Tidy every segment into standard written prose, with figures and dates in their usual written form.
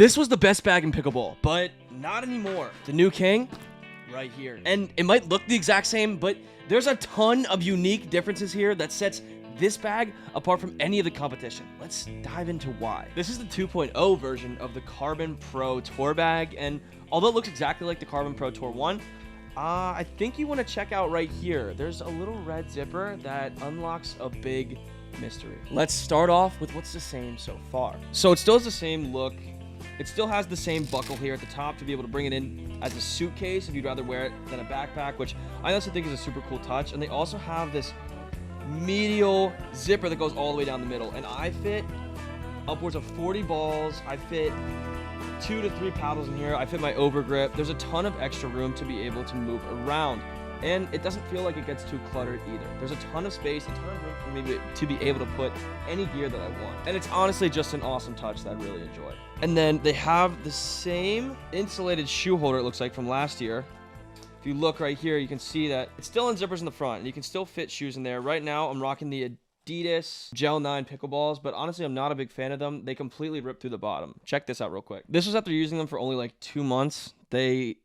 This was the best bag in pickleball, but not anymore. The new king, right here. And it might look the exact same, but there's a ton of unique differences here that sets this bag apart from any of the competition. Let's dive into why. This is the 2.0 version of the Carbon Pro Tour bag, and although it looks exactly like the Carbon Pro Tour 1, I think you want to check out right here. There's a little red zipper that unlocks a big mystery. Let's start off with what's the same so far. So it still has the same look. It still has the same buckle here at the top to be able to bring it in as a suitcase if you'd rather wear it than a backpack, which I also think is a super cool touch. And they also have this medial zipper that goes all the way down the middle. And I fit upwards of 40 balls. I fit 2 to 3 paddles in here. I fit my overgrip. There's a ton of extra room to be able to move around. And it doesn't feel like it gets too cluttered either. There's a ton of space, a ton of room for me to be able to put any gear that I want. And it's honestly just an awesome touch that I really enjoy. And then they have the same insulated shoe holder, it looks like, from last year. If you look right here, you can see that it's still in zippers in the front, and you can still fit shoes in there. Right now, I'm rocking the Adidas Gel 9 pickleballs, but honestly, I'm not a big fan of them. They completely rip through the bottom. Check this out real quick. This was after using them for only like 2 months. They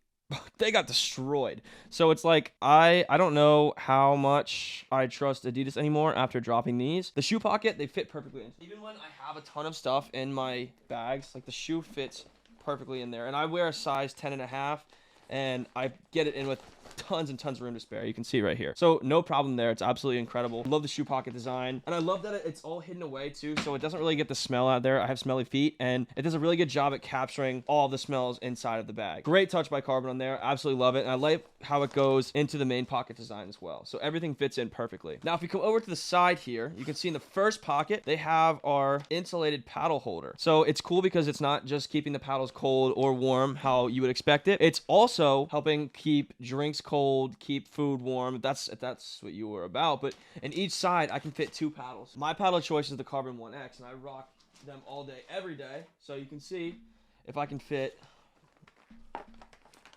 got destroyed. So it's like, I don't know how much I trust Adidas anymore after dropping these. The shoe pocket, they fit perfectly in. Even when I have a ton of stuff in my bags, like the shoe fits perfectly in there. And I wear a size 10.5, and I get it in with tons and tons of room to spare. You can see right here. So no problem there. It's absolutely incredible. Love the shoe pocket design. And I love that it's all hidden away too, so it doesn't really get the smell out there. I have smelly feet, and it does a really good job at capturing all the smells inside of the bag. Great touch by Carbon on there. Absolutely love it. And I like how it goes into the main pocket design as well. So everything fits in perfectly. Now, if we come over to the side here, you can see in the first pocket, they have our insulated paddle holder. So it's cool because it's not just keeping the paddles cold or warm how you would expect it. It's also helping keep drinks cold, keep food warm, if that's what you were about. But in each side, I can fit 2 paddles. My paddle choice is the Carbon 1X, and I rock them all day, every day. So you can see if I can fit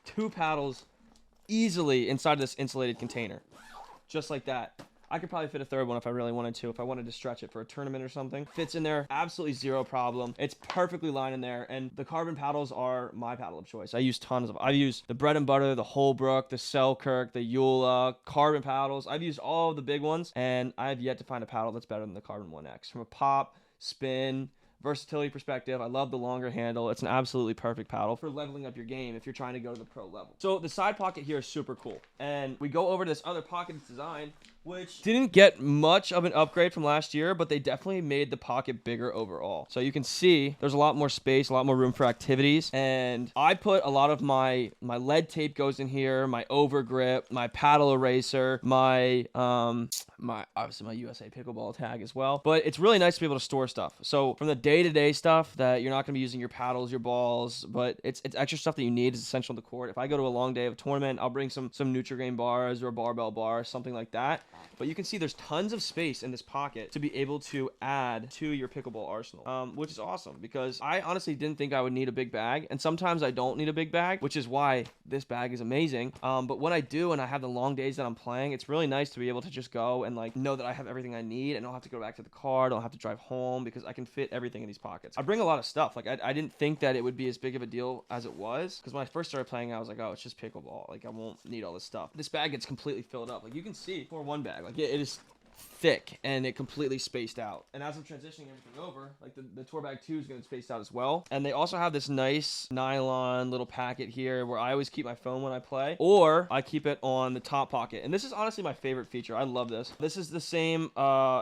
2 paddles easily inside of this insulated container, just like that. I could probably fit a third one if I really wanted to, if I wanted to stretch it for a tournament or something. Fits in there, absolutely zero problem. It's perfectly lined in there, and the Carbon paddles are my paddle of choice. I use tons of them. I've used the Bread and Butter, the Holbrook, the Selkirk, the Eula, Carbon paddles. I've used all of the big ones, and I have yet to find a paddle that's better than the Carbon 1X. From a pop, spin, versatility perspective, I love the longer handle. It's an absolutely perfect paddle for leveling up your game if you're trying to go to the pro level. So the side pocket here is super cool. And we go over to this other pocket design, which didn't get much of an upgrade from last year, but they definitely made the pocket bigger overall. So you can see there's a lot more space, a lot more room for activities. And I put a lot of my lead tape goes in here, my overgrip, my paddle eraser, my obviously my USA Pickleball tag as well. But it's really nice to be able to store stuff. So from the day-to-day stuff that you're not going to be using your paddles, your balls, but it's extra stuff that you need is essential on the court. If I go to a long day of a tournament, I'll bring some Nutri-Grain bars or a barbell bar, something like that. But you can see there's tons of space in this pocket to be able to add to your pickleball arsenal, which is awesome because I honestly didn't think I would need a big bag. And sometimes I don't need a big bag, which is why this bag is amazing. But when I do and I have the long days that I'm playing, it's really nice to be able to just go and like know that I have everything I need and I don't have to go back to the car. I don't have to drive home because I can fit everything in these pockets. I bring a lot of stuff. Like I didn't think that it would be as big of a deal as it was, because when I first started playing, I was like, oh, it's just pickleball. Like I won't need all this stuff. This bag gets completely filled up. Like you can see for one bag, like it is thick and it completely spaced out. And as I'm transitioning everything over, like the tour bag 2 is going to space out as well. And they also have this nice nylon little packet here where I always keep my phone when I play, or I keep it on the top pocket. And this is honestly my favorite feature. I love this. This is the same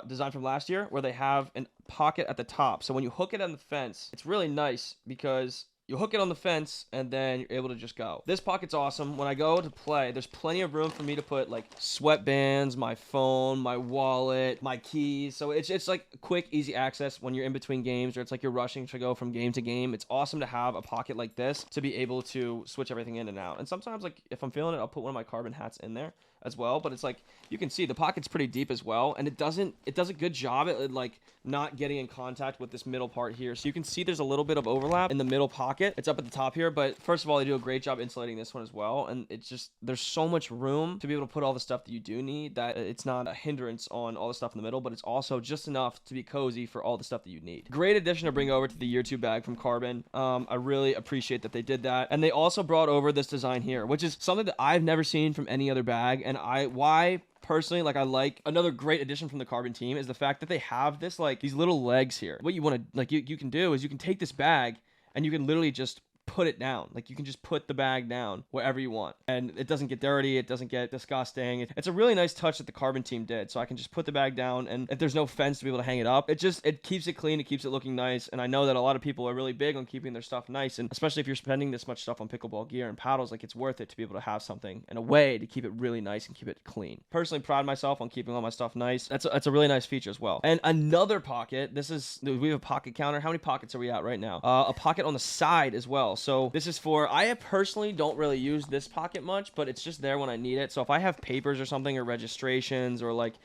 design from last year where they have an pocket at the top. So when you hook it on the fence, it's really nice because you hook it on the fence and then you're able to just go. This pocket's awesome. When I go to play, there's plenty of room for me to put like sweatbands, my phone, my wallet, my keys. So it's like quick, easy access when you're in between games or it's like you're rushing to go from game to game. It's awesome to have a pocket like this to be able to switch everything in and out. And sometimes like if I'm feeling it, I'll put one of my Carbon hats in there as well, but it's like you can see the pocket's pretty deep as well, and it does a good job at like not getting in contact with this middle part here. So you can see there's a little bit of overlap in the middle pocket. It's up at the top here, but first of all, they do a great job insulating this one as well, and it's just there's so much room to be able to put all the stuff that you do need that it's not a hindrance on all the stuff in the middle, but it's also just enough to be cozy for all the stuff that you need. Great addition to bring over to the year 2 bag from Carbon. I really appreciate that they did that, and they also brought over this design here, which is something that I've never seen from any other bag, and personally, like, I like another great addition from the Carbon team is the fact that they have this, like, these little legs here. What you want to, like, you can do is you can take this bag and you can literally just put it down. Like, you can just put the bag down wherever you want, and it doesn't get dirty, it doesn't get disgusting. It's a really nice touch that the Carbon team did. So I can just put the bag down, and if there's no fence to be able to hang it up, it keeps it clean, it keeps it looking nice. And I know that a lot of people are really big on keeping their stuff nice, and especially if you're spending this much stuff on pickleball gear and paddles, like, it's worth it to be able to have something and a way to keep it really nice and keep it clean. Personally, pride myself on keeping all my stuff nice. That's a really nice feature as well. And another pocket, we have a pocket counter. How many pockets are we at right now? A pocket on the side as well. So this is for, I personally don't really use this pocket much, but it's just there when I need it. So if I have papers or something, or registrations, or like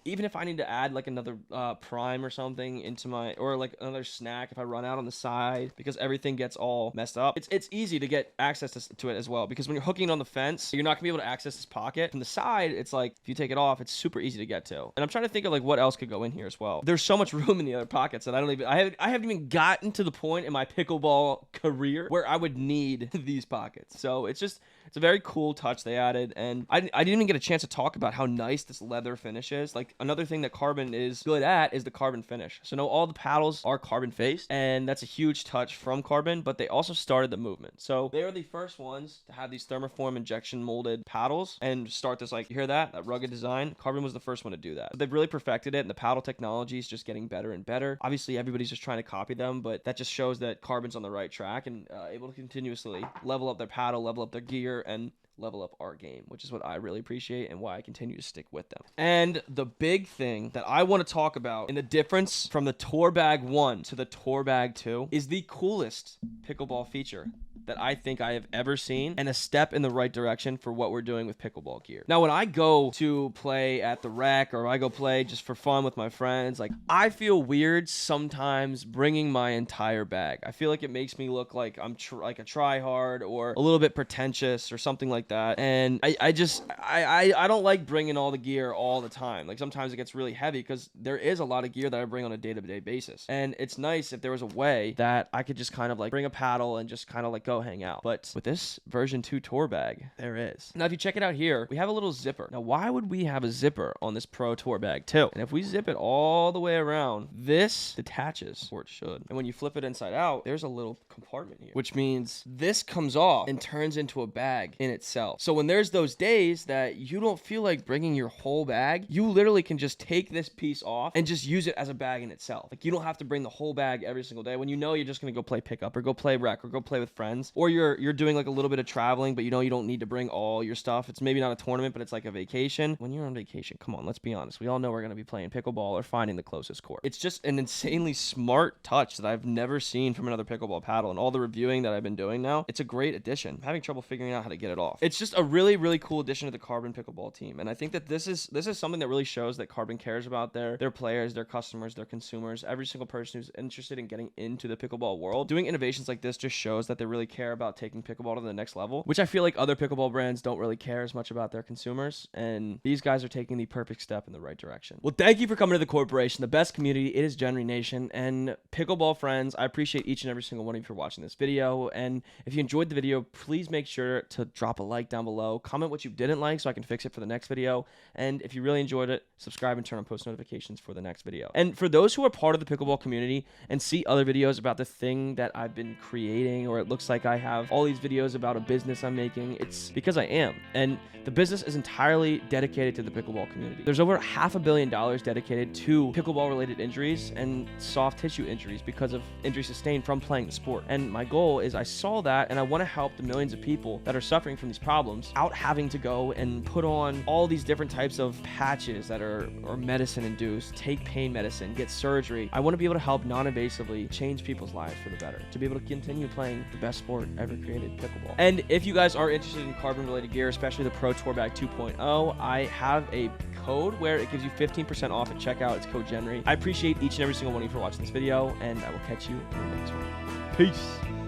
even if I need to add like another prime or something into my, or like another snack if I run out on the side because everything gets all messed up, it's easy to get access to it as well, because when you're hooking it on the fence, you're not gonna be able to access this pocket from the side. It's like if you take it off, it's super easy to get to. And I'm trying to think of like what else could go in here as well. There's so much room in the other pockets that I haven't even gotten to the point in my pickleball career where I would need these pockets. So it's a very cool touch they added, and I didn't even get a chance to talk about how nice this leather finish is. Like, another thing that Carbon is good at is the carbon finish. So now all the paddles are carbon faced, and that's a huge touch from Carbon, but they also started the movement. So they are the first ones to have these thermoform injection molded paddles and start this, like, you hear that rugged design. Carbon was the first one to do that. So they've really perfected it, and the paddle technology is just getting better and better. Obviously everybody's just trying to copy them, but that just shows that Carbon's on the right track and able to continuously level up their paddle, level up their gear, and level up our game, which is what I really appreciate and why I continue to stick with them. And the big thing that I want to talk about in the difference from the Tour Bag 1 to the Tour Bag 2 is the coolest pickleball feature that I think I have ever seen, and a step in the right direction for what we're doing with pickleball gear. Now, when I go to play at the rec, or I go play just for fun with my friends, like, I feel weird sometimes bringing my entire bag. I feel like it makes me look like I'm like a try-hard or a little bit pretentious or something like that. And I don't like bringing all the gear all the time. Like, sometimes it gets really heavy because there is a lot of gear that I bring on a day-to-day basis. And it's nice if there was a way that I could just kind of like bring a paddle and just kind of like go hang out. But with this version 2 tour bag, there is. Now, if you check it out here, we have a little zipper. Now, why would we have a zipper on this Pro Tour Bag 2? And if we zip it all the way around, this detaches, or it should. And when you flip it inside out, there's a little compartment here, which means this comes off and turns into a bag in itself. So when there's those days that you don't feel like bringing your whole bag, you literally can just take this piece off and just use it as a bag in itself. Like, you don't have to bring the whole bag every single day when you know you're just gonna go play pickup or go play rec or go play with friends, or you're doing like a little bit of traveling, but you know you don't need to bring all your stuff. It's maybe not a tournament, but it's like a vacation. When you're on vacation, come on, let's be honest. We all know we're going to be playing pickleball or finding the closest court. It's just an insanely smart touch that I've never seen from another pickleball paddle, and all the reviewing that I've been doing now, it's a great addition. I'm having trouble figuring out how to get it off. It's just a really, really cool addition to the Carbon pickleball team, and I think that this is something that really shows that Carbon cares about their players, their customers, their consumers, every single person who's interested in getting into the pickleball world. Doing innovations like this just shows that they really care about taking pickleball to the next level, which I feel like other pickleball brands don't really care as much about their consumers, and these guys are taking the perfect step in the right direction. Well, thank you for coming to the corporation, the best community. It is Jenry Nation, and pickleball friends, I appreciate each and every single one of you for watching this video. And if you enjoyed the video, please make sure to drop a like down below, comment what you didn't like so I can fix it for the next video, and if you really enjoyed it, subscribe and turn on post notifications for the next video. And for those who are part of the pickleball community and see other videos about the thing that I've been creating, or it looks like I have all these videos about a business I'm making, it's because I am. And the business is entirely dedicated to the pickleball community. There's over $500 million dedicated to pickleball related injuries and soft tissue injuries because of injuries sustained from playing the sport. And my goal is, I saw that and I want to help the millions of people that are suffering from these problems without having to go and put on all these different types of patches that are medicine induced, take pain medicine, get surgery. I want to be able to help non-invasively change people's lives for the better, to be able to continue playing the best sport ever created, pickleball. And if you guys are interested in carbon related gear, especially the Pro Tour Bag 2.0, I have a code where it gives you 15% off at checkout. It's code Jenry. I appreciate each and every single one of you for watching this video, and I will catch you in the next one. Peace.